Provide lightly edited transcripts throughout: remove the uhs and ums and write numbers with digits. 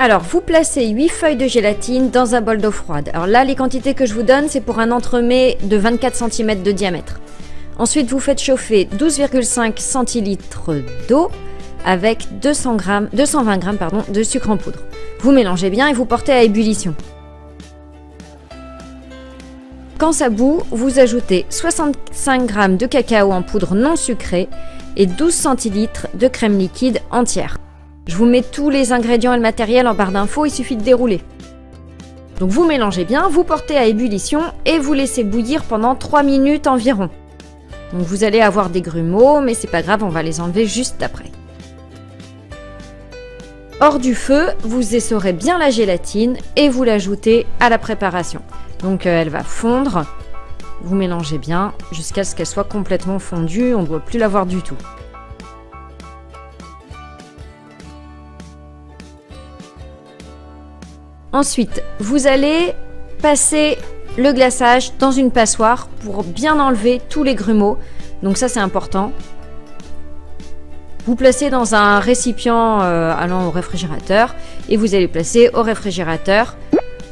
Alors, vous placez 8 feuilles de gélatine dans un bol d'eau froide. Alors là, les quantités que je vous donne, c'est pour un entremets de 24 cm de diamètre. Ensuite, vous faites chauffer 12,5 centilitres d'eau avec 220 g de sucre en poudre. Vous mélangez bien et vous portez à ébullition. Quand ça bout, vous ajoutez 65 g de cacao en poudre non sucrée et 12 centilitres de crème liquide entière. Je vous mets tous les ingrédients et le matériel en barre d'infos, il suffit de dérouler. Donc vous mélangez bien, vous portez à ébullition et vous laissez bouillir pendant 3 minutes environ. Donc vous allez avoir des grumeaux, mais c'est pas grave, on va les enlever juste après. Hors du feu, vous essorez bien la gélatine et vous l'ajoutez à la préparation. Donc elle va fondre, vous mélangez bien jusqu'à ce qu'elle soit complètement fondue, on ne doit plus la voir du tout. Ensuite, vous allez passer le glaçage dans une passoire pour bien enlever tous les grumeaux. Donc ça, c'est important. Vous placez dans un récipient allant au réfrigérateur et vous allez placer au réfrigérateur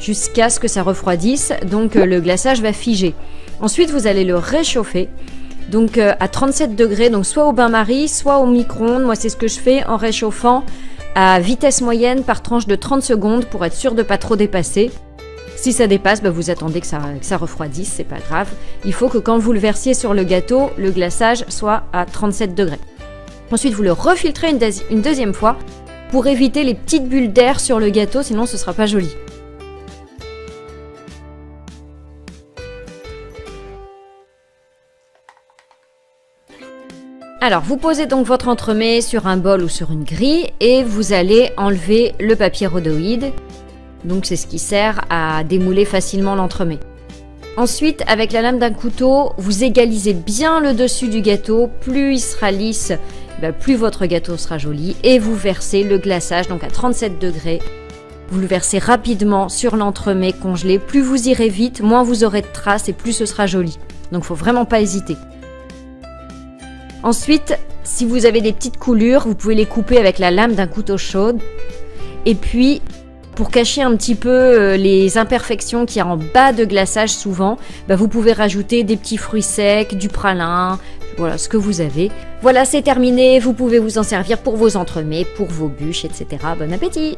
jusqu'à ce que ça refroidisse. Donc le glaçage va figer. Ensuite, vous allez le réchauffer. Donc à 37 degrés, donc soit au bain-marie, soit au micro-ondes. Moi, c'est ce que je fais en réchauffant à vitesse moyenne par tranche de 30 secondes pour être sûr de ne pas trop dépasser. Si ça dépasse, vous attendez que ça refroidisse, c'est pas grave. Il faut que quand vous le versiez sur le gâteau, le glaçage soit à 37 degrés. Ensuite, vous le refiltrez une deuxième fois pour éviter les petites bulles d'air sur le gâteau, sinon ce ne sera pas joli. Alors, vous posez donc votre entremets sur un bol ou sur une grille et vous allez enlever le papier rhodoïde. Donc, c'est ce qui sert à démouler facilement l'entremet. Ensuite, avec la lame d'un couteau, vous égalisez bien le dessus du gâteau. Plus il sera lisse, plus votre gâteau sera joli. Et vous versez le glaçage, donc à 37 degrés. Vous le versez rapidement sur l'entremet congelé. Plus vous irez vite, moins vous aurez de traces et plus ce sera joli. Donc, il ne faut vraiment pas hésiter. Ensuite, si vous avez des petites coulures, vous pouvez les couper avec la lame d'un couteau chaud. Et puis, pour cacher un petit peu les imperfections qu'il y a en bas de glaçage souvent, vous pouvez rajouter des petits fruits secs, du pralin, voilà ce que vous avez. Voilà, c'est terminé, vous pouvez vous en servir pour vos entremets, pour vos bûches, etc. Bon appétit!